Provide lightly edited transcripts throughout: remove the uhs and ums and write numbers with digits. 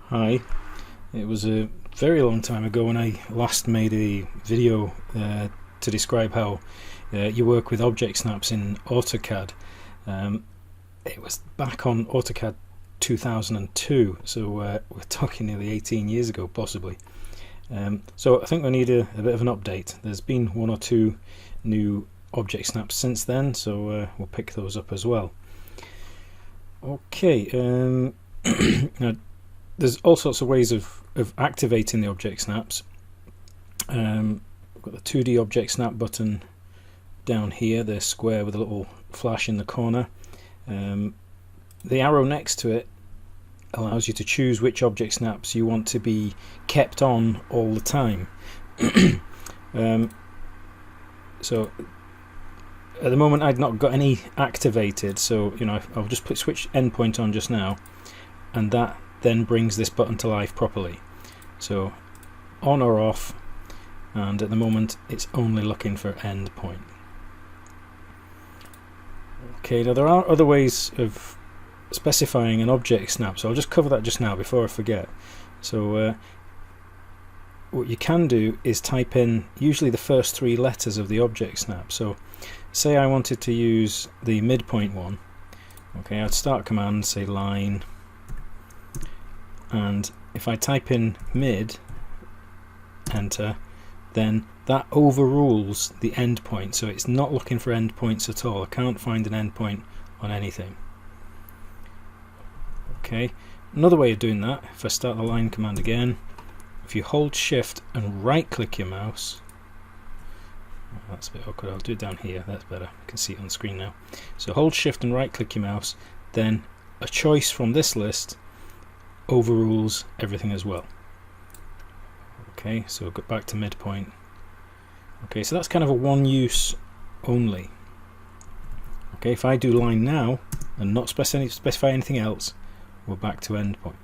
Hi, it was a very long time ago when I last made a video to describe how you work with object snaps in AutoCAD. It was back on AutoCAD 2002, so we're talking nearly 18 years ago possibly. So I think we need a bit of an update. There's been one or two new object snaps since then, so we'll pick those up as well. Okay, now there's all sorts of ways of activating the object snaps. We've got the 2D object snap button down here, the square with a little flash in the corner. The arrow next to it allows you to choose which object snaps you want to be kept on all the time. So at the moment I'd not got any activated, so I'll just switch endpoint on just now, and that then brings this button to life properly. So on or off, and at the moment it's only looking for endpoint. Okay, now there are other ways of specifying an object snap, so I'll just cover that just now before I forget. So what you can do is type in usually the first three letters of the object snap. So say I wanted to use the midpoint one. Okay, I'd start a command, say line, and if I type in mid, enter, then that overrules the endpoint, so it's not looking for endpoints at all. I can't find an endpoint on anything. Okay, another way of doing that, if I start the line command again, if you hold shift and right click your mouse, that's a bit awkward, I'll do it down here, that's better, you can see it on the screen now. So hold shift and right click your mouse, then a choice from this list overrules everything as well. Okay, so we'll go back to midpoint. Okay, so that's kind of a one use only. Okay, if I do line now and not specify anything else, we're back to endpoint.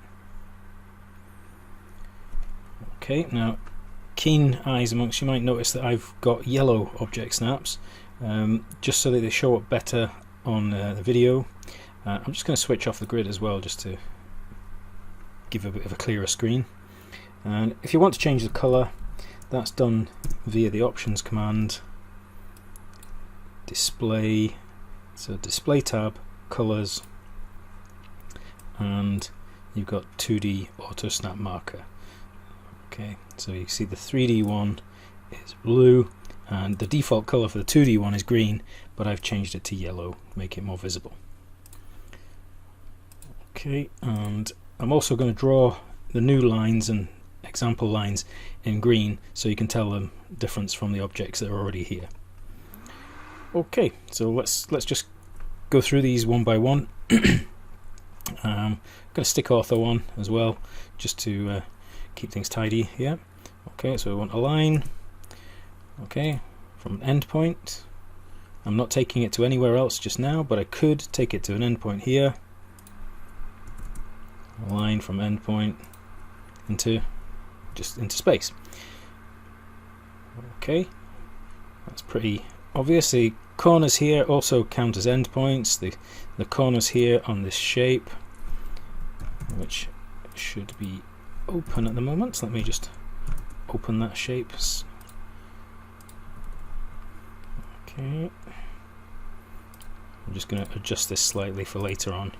Okay, now keen eyes amongst you might notice that I've got yellow object snaps, just so that they show up better on the video. I'm just going to switch off the grid as well, just to give a bit of a clearer screen. And if you want to change the colour, that's done via the options command, display, so display tab, colours, and you've got 2D auto snap marker. Okay, so you see the 3D one is blue and the default colour for the 2D one is green, but I've changed it to yellow to make it more visible. Okay, and I'm also going to draw the new lines and example lines in green so you can tell the difference from the objects that are already here. Okay, so let's just go through these one by one. I'm going to stick ortho on as well, just to keep things tidy here. Okay, so we want a line. Okay, from an endpoint. I'm not taking it to anywhere else just now, but I could take it to an endpoint here. A line from endpoint into space. Okay, that's pretty obvious. The corners here also count as endpoints. The corners here on this shape, which should be open at the moment. So let me just open that shape. Okay, I'm just going to adjust this slightly for later on.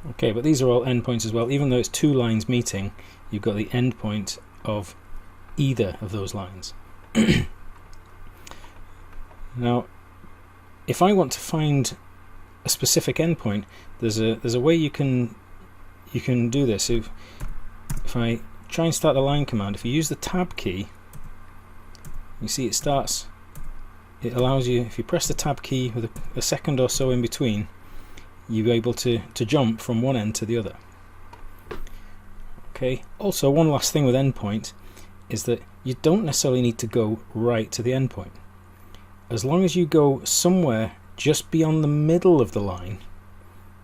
Okay, but these are all endpoints as well. Even though it's two lines meeting, you've got the endpoint of either of those lines. Now, if I want to find a specific endpoint, there's a way you can do this. If I try and start the line command, if you use the tab key, you see it allows you, if you press the tab key with a second or so in between, you're able to jump from one end to the other. Okay, also one last thing with endpoint is that you don't necessarily need to go right to the endpoint. As long as you go somewhere just beyond the middle of the line,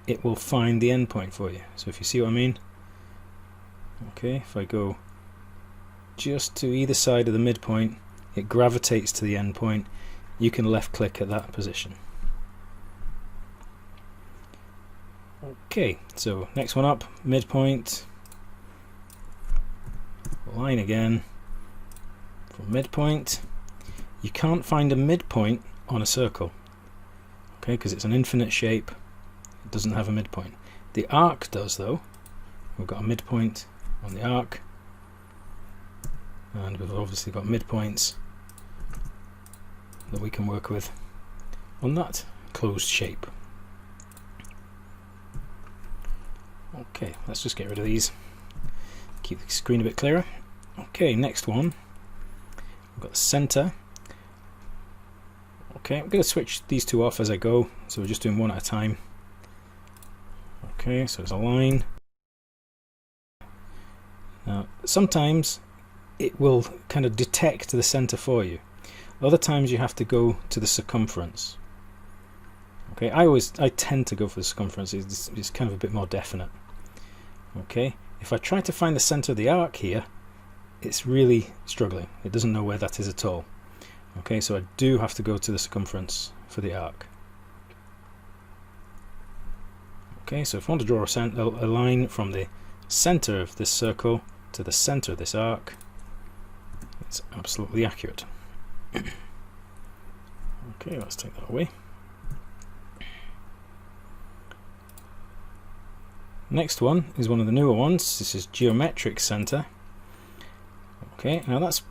it will find the endpoint for you. So if you see what I mean, okay, if I go just to either side of the midpoint, it gravitates to the endpoint. You can left click at that position. Okay, so next one up, midpoint, line again, from midpoint. You can't find a midpoint on a circle, okay, because it's an infinite shape, it doesn't have a midpoint. The arc does though. We've got a midpoint on the arc, and we've obviously got midpoints that we can work with on that closed shape. Okay, let's just get rid of these, keep the screen a bit clearer. Okay, next one, we've got the center. Okay, I'm going to switch these two off as I go, so we're just doing one at a time. Okay, so it's a line. Now, sometimes it will kind of detect the center for you. Other times you have to go to the circumference. Okay, I tend to go for the circumference. It's kind of a bit more definite. Okay, if I try to find the center of the arc here, it's really struggling. It doesn't know where that is at all. Okay, so I do have to go to the circumference for the arc. Okay, so if I want to draw a line from the center of this circle to the center of this arc, it's absolutely accurate. Okay, let's take that away. Next one is one of the newer ones. This is geometric center. Okay, now that's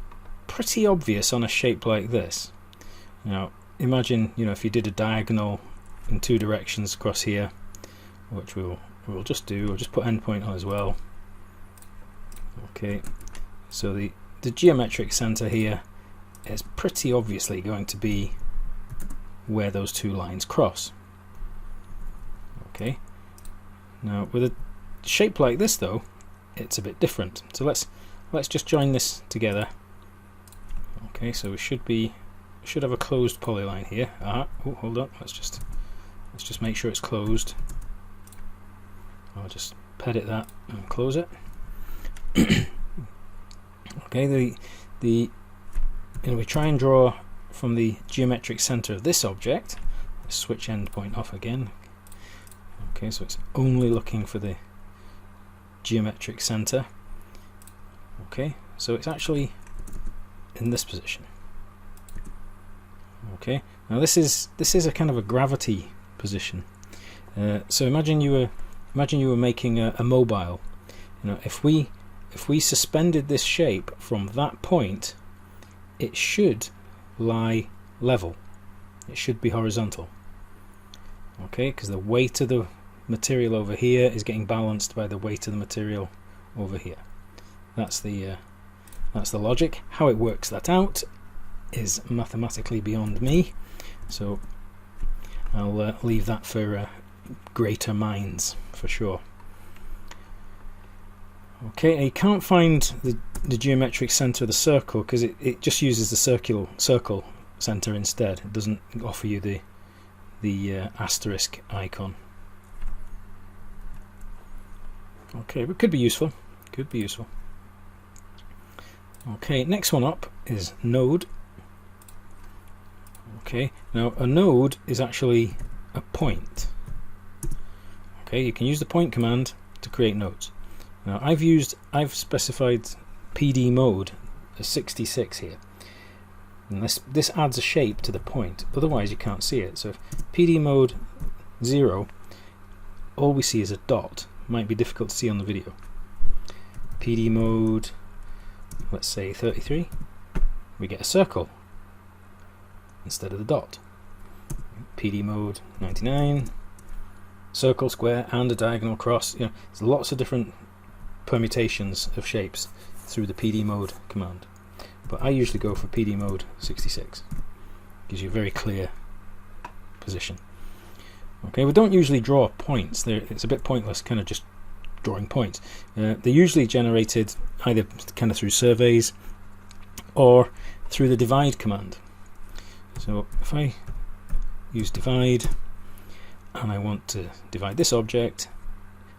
pretty obvious on a shape like this. Now imagine, if you did a diagonal in two directions across here, which we'll just do. We'll just put endpoint on as well. Okay, so the geometric center here is pretty obviously going to be where those two lines cross. Okay, now with a shape like this though, it's a bit different. So let's just join this together. Okay, so we should have a closed polyline here. Oh, hold on, let's just make sure it's closed. I'll just edit that and close it. Okay, we try and draw from the geometric center of this object. Let's switch endpoint off again. Okay, so it's only looking for the geometric center. Okay, so it's actually in this position. Okay, now this is a kind of a gravity position. So imagine you were making a mobile. If we suspended this shape from that point, it should lie level. It should be horizontal. Okay, because the weight of the material over here is getting balanced by the weight of the material over here. That's the logic. How it works that out is mathematically beyond me, so I'll leave that for greater minds for sure. Okay, and you can't find the geometric center of the circle because it just uses the circle center instead. It doesn't offer you the asterisk icon. Okay, but could be useful. Could be useful. Okay, next one up is node. Okay, now a node is actually a point. Okay, you can use the point command to create nodes. Now I've specified PD mode as 66 here, and this adds a shape to the point, otherwise you can't see it. So if PD mode 0, all we see is a dot. Might be difficult to see on the video. PD mode, let's say 33, we get a circle instead of the dot. PD mode 99, circle, square, and a diagonal cross. There's lots of different permutations of shapes through the PD mode command, but I usually go for PD mode 66. Gives you a very clear position. Okay, we don't usually draw points. It's a bit pointless kind of just drawing points. They're usually generated either kind of through surveys or through the divide command. So if I use divide and I want to divide this object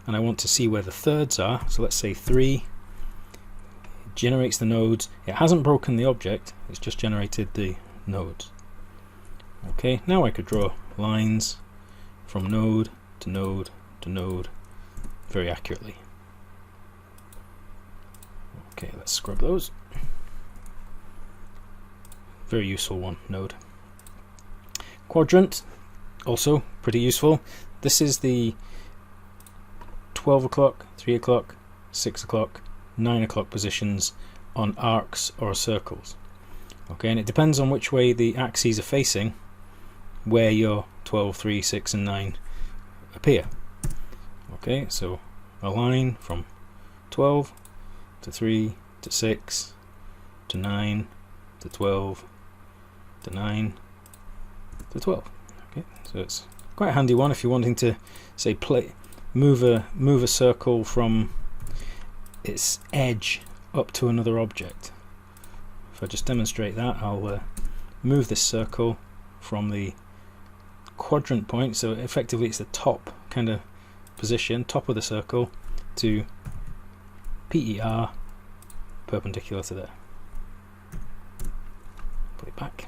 and I want to see where the thirds are, so let's say 3, it generates the nodes. It hasn't broken the object, it's just generated the nodes. Okay, now I could draw lines from node to node to node very accurately. Okay, let's scrub those. Very useful one, node. Quadrant, also pretty useful. This is the 12 o'clock, 3 o'clock, 6 o'clock, 9 o'clock positions on arcs or circles. Okay, and it depends on which way the axes are facing where your 12, 3, 6 and 9 appear. Okay, so a line from 12 to 3 to 6 to 9 to 12 to 9 to 12. Okay, so it's quite a handy one if you're wanting to, say, move a circle from its edge up to another object. If I just demonstrate that, I'll move this circle from the quadrant point, so effectively it's the top kind of position, top of the circle, to PER, perpendicular to there. Put it back.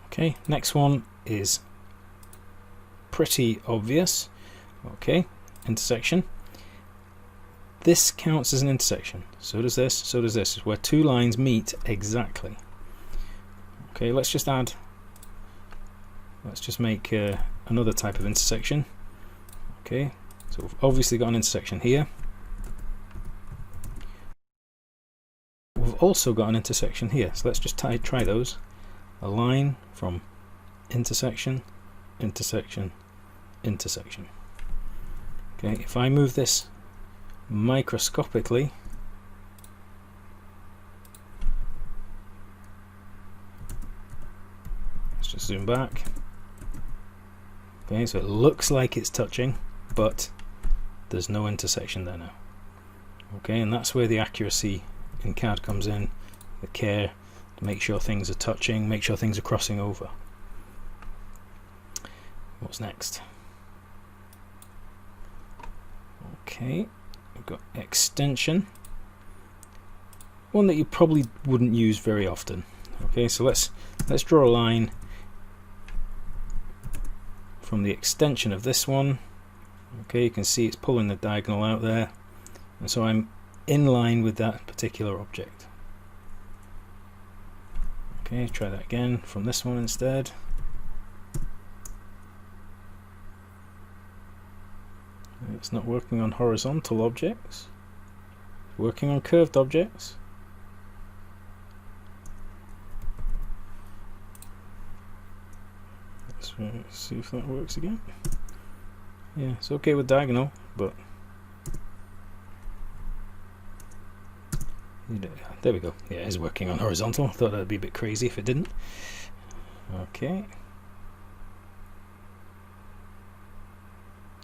Okay, next one is pretty obvious. Okay, intersection. This counts as an intersection. So does this, so does this. It's where two lines meet exactly. Okay, let's just make another type of intersection. Okay, so we've obviously got an intersection here. We've also got an intersection here. So let's just try those. A line from intersection, intersection, intersection. Okay, if I move this microscopically, let's just zoom back. Okay, so it looks like it's touching, but there's no intersection there now. Okay, and that's where the accuracy in CAD comes in, the care to make sure things are touching, make sure things are crossing over. What's next? Okay, we've got extension, one that you probably wouldn't use very often. Okay, so let's draw a line from the extension of this one. Okay, you can see it's pulling the diagonal out there, and so I'm in line with that particular object. Okay, try that again from this one instead. It's not working on horizontal objects, it's working on curved objects. Let's see if that works again. Yeah, it's okay with diagonal, but there we go. Yeah, it is working on horizontal. I thought that'd be a bit crazy if it didn't. Okay.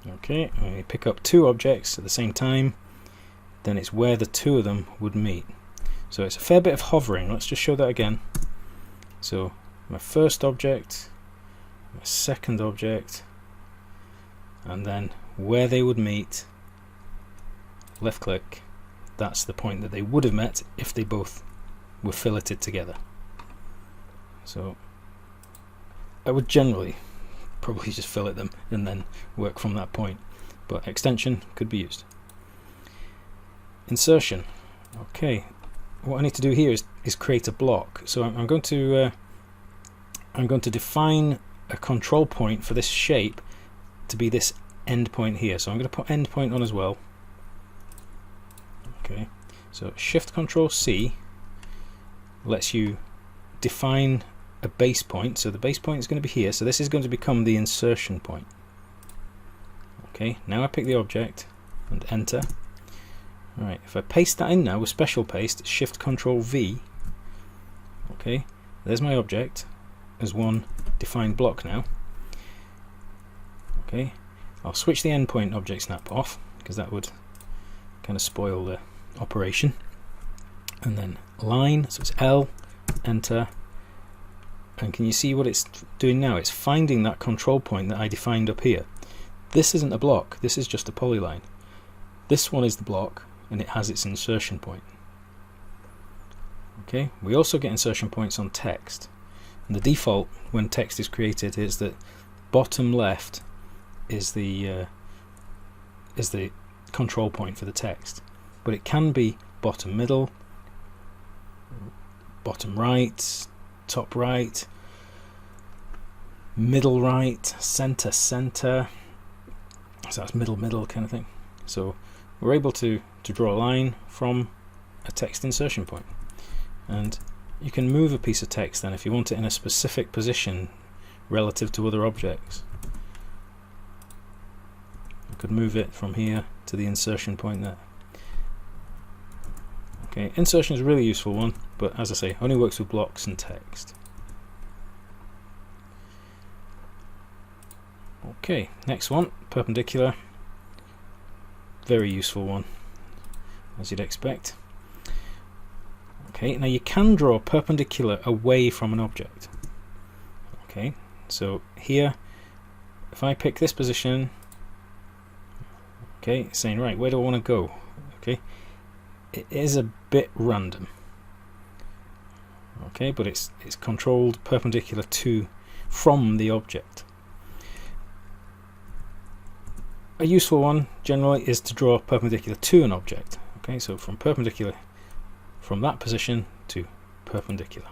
Okay, when you pick up two objects at the same time, then it's where the two of them would meet. So it's a fair bit of hovering. Let's just show that again. So my first object, my second object, and then where they would meet, left click, that's the point that they would have met if they both were filleted together. So I would generally probably just fillet them and then work from that point, but extension could be used. Insertion. Okay, what I need to do here is create a block. So I'm going to define a control point for this shape to be this end point here. So I'm going to put end point on as well. Okay, so Shift Control C lets you define a base point. So the base point is going to be here, so this is going to become the insertion point. Okay, now I pick the object and enter. Alright, if I paste that in now with special paste, Shift Control V, okay, there's my object as one defined block now. Okay, I'll switch the endpoint object snap off because that would kind of spoil the operation, and then line, so it's L, enter. And can you see what it's doing now? It's finding that control point that I defined up here. This isn't a block, this is just a polyline. This one is the block, and it has its insertion point. Okay, we also get insertion points on text. And the default when text is created is that bottom left is the control point for the text, but it can be bottom middle, bottom right, top right, middle right, center center. So that's middle kind of thing. So we're able to draw a line from a text insertion point, and you can move a piece of text then if you want it in a specific position relative to other objects. I could move it from here to the insertion point there. Okay, insertion is a really useful one, but as I say, only works with blocks and text. Okay, next one, perpendicular. Very useful one, as you'd expect. Okay, now you can draw perpendicular away from an object. Okay, so here, if I pick this position, okay, saying, right, where do I want to go? Okay, it is a bit random. Okay, but it's controlled perpendicular to from the object. A useful one generally is to draw perpendicular to an object. Okay, so from perpendicular from that position to perpendicular.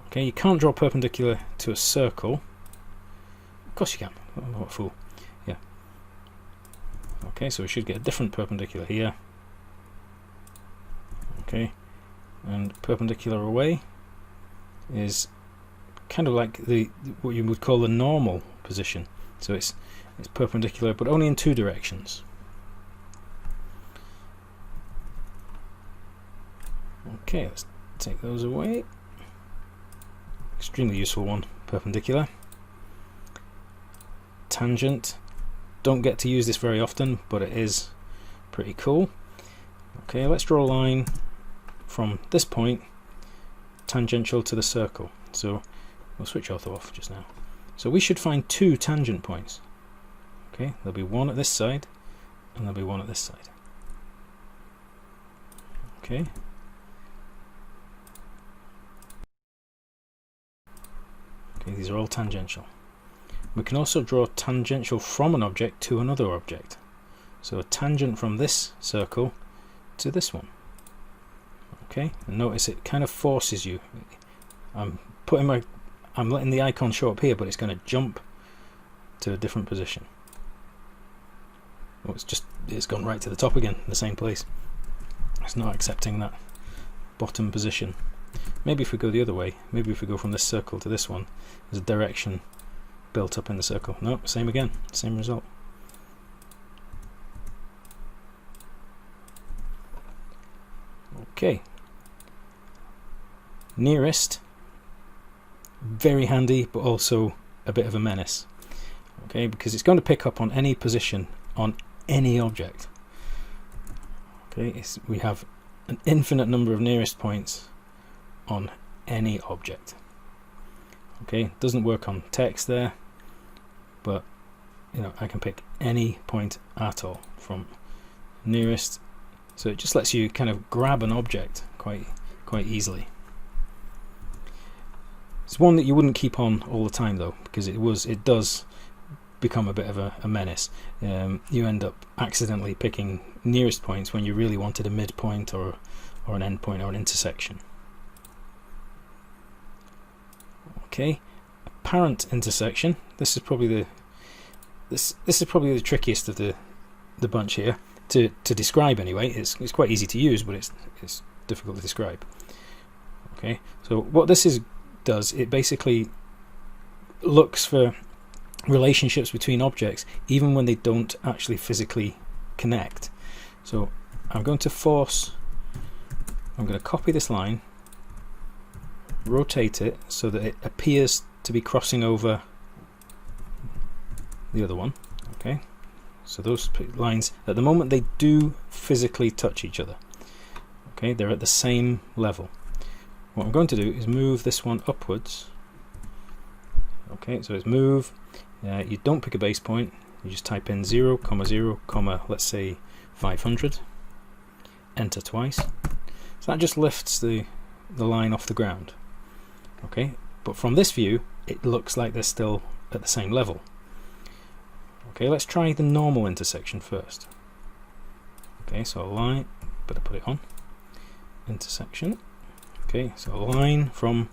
Okay, you can't draw perpendicular to a circle. Of course you can. Oh, what a fool. Yeah. Okay, so we should get a different perpendicular here. Okay, and perpendicular away is kind of like what you would call the normal position. So it's perpendicular, but only in two directions. Okay, let's take those away. Extremely useful one, perpendicular. Tangent. Don't get to use this very often, but it is pretty cool. Okay, let's draw a line from this point tangential to the circle. So we'll switch ortho off just now. So we should find two tangent points. Okay, there'll be one at this side and there'll be one at this side. Okay. Okay, these are all tangential. We can also draw tangential from an object to another object. So a tangent from this circle to this one. Okay, and notice it kind of forces you. I'm letting the icon show up here, but it's going to jump to a different position. Oh, it's gone right to the top again, the same place. It's not accepting that bottom position. Maybe if we go the other way, maybe if we go from this circle to this one, there's a direction built up in the circle. No, same again, same result. Okay. Nearest, very handy, but also a bit of a menace. Okay, because it's going to pick up on any position on any object. Okay, we have an infinite number of nearest points on any object. Okay, it doesn't work on text there, but I can pick any point at all from nearest. So it just lets you kind of grab an object quite easily. It's one that you wouldn't keep on all the time though, because it does become a bit of a menace. You end up accidentally picking nearest points when you really wanted a midpoint or an endpoint or an intersection. Okay, apparent intersection. This is probably the trickiest of the bunch here to describe anyway. It's quite easy to use, but it's difficult to describe. Okay, so what this does, it basically looks for relationships between objects even when they don't actually physically connect. So I'm going to copy this line, rotate it so that it appears to be crossing over the other one. Okay, so those lines at the moment they do physically touch each other. Okay, they're at the same level. What I'm going to do is move this one upwards. Okay, so it's move. You don't pick a base point, you just type in 0, 0, let's say 500, enter twice. So that just lifts the line off the ground. Okay, but from this view it looks like they're still at the same level. Okay, let's try the normal intersection first. Okay, so a line, better put it on, intersection. Okay, so a line from,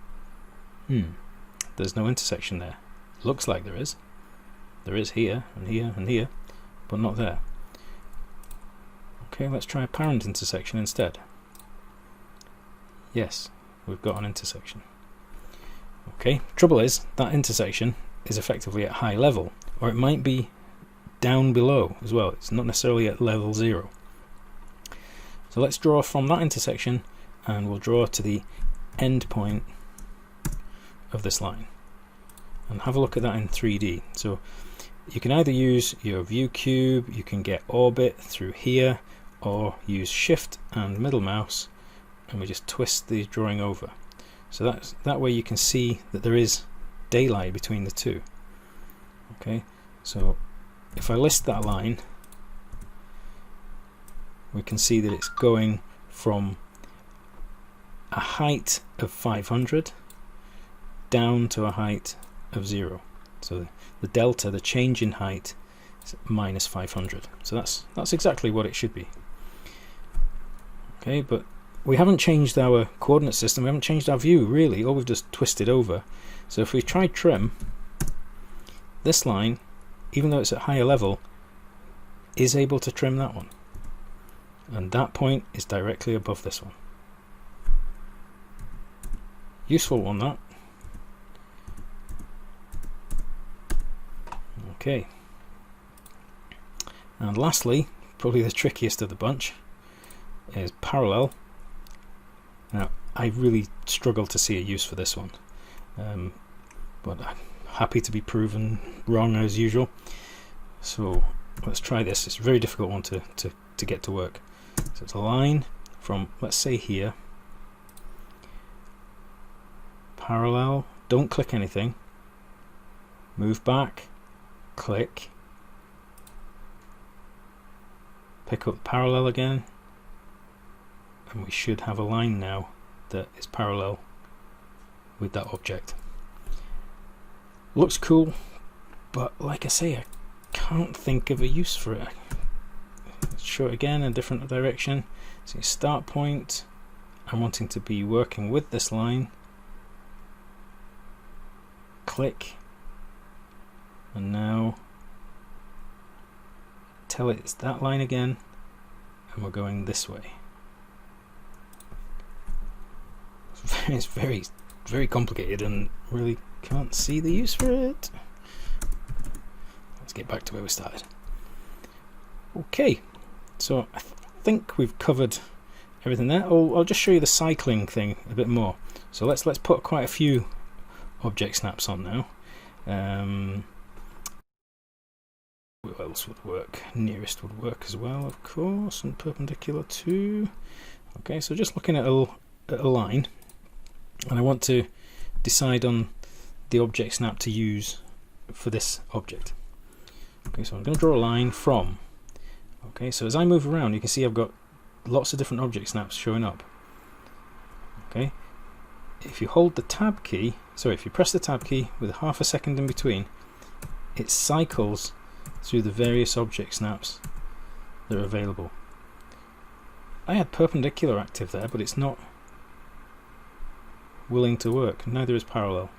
there's no intersection there. Looks like there is. There is here, and here, and here, but not there. Okay, let's try a parent intersection instead. Yes, we've got an intersection. Okay, trouble is, that intersection is effectively at high level, or it might be down below as well. It's not necessarily at level 0. So let's draw from that intersection, and we'll draw to the end point of this line. And have a look at that in 3D. So you can either use your view cube, you can get orbit through here, or use shift and middle mouse, and we just twist the drawing over. So that way you can see that there is daylight between the two. Okay, so if I list that line, we can see that it's going from a height of 500 down to a height of 0. So the delta, the change in height, is minus 500. So that's exactly what it should be. Okay, but we haven't changed our coordinate system, we haven't changed our view really, all we've just twisted over. So if we try trim, this line, even though it's at higher level, is able to trim that one. And that point is directly above this one. Useful one, that. Okay. And lastly, probably the trickiest of the bunch, is parallel. Now, I really struggle to see a use for this one, but I'm happy to be proven wrong as usual. So let's try this. It's a very difficult one to get to work. So it's a line from, let's say here, parallel, don't click anything, move back, click, pick up parallel again, and we should have a line now that is parallel with that object. Looks cool, but like I say, I can't think of a use for it. Let's show it again in a different direction. So start point, I'm wanting to be working with this line, click, and now tell it it's that line again, and we're going this way. It's very, very complicated and really can't see the use for it. Let's get back to where we started. Okay, so I think we've covered everything there. I'll just show you the cycling thing a bit more. So let's put quite a few object snaps on now. What else would work? Nearest would work as well, of course, and perpendicular too. Okay, so just looking at a line, and I want to decide on the object snap to use for this object. Okay, so I'm going to draw a line from. Okay, so as I move around, you can see I've got lots of different object snaps showing up. Okay, if you hold the tab key, sorry, if you press the tab key with half a second in between, it cycles through the various object snaps that are available. I had perpendicular active there, but it's not willing to work. Neither is parallel.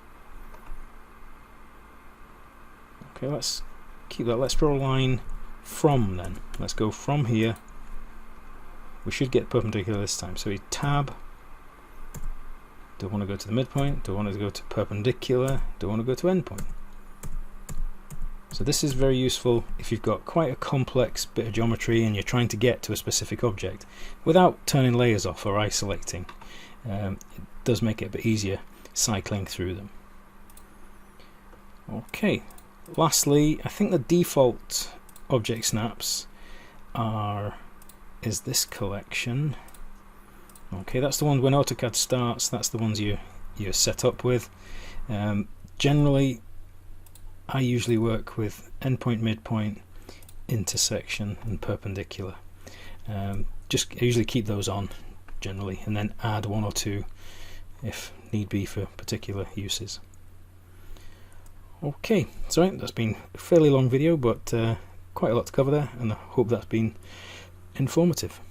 Okay, let's keep that. Let's draw a line from then. Let's go from here. We should get perpendicular this time. So we tab. Don't want to go to the midpoint. Don't want to go to perpendicular. Don't want to go to endpoint. So this is very useful if you've got quite a complex bit of geometry and you're trying to get to a specific object without turning layers off or isolating. It does make it a bit easier cycling through them. Okay, lastly, I think the default object snaps is this collection. Okay, that's the one when AutoCAD starts, that's the ones you're set up with. Generally, I usually work with endpoint, midpoint, intersection and perpendicular. I usually keep those on generally, and then add one or two if need be for particular uses. Okay, so that's been a fairly long video, but quite a lot to cover there, and I hope that's been informative.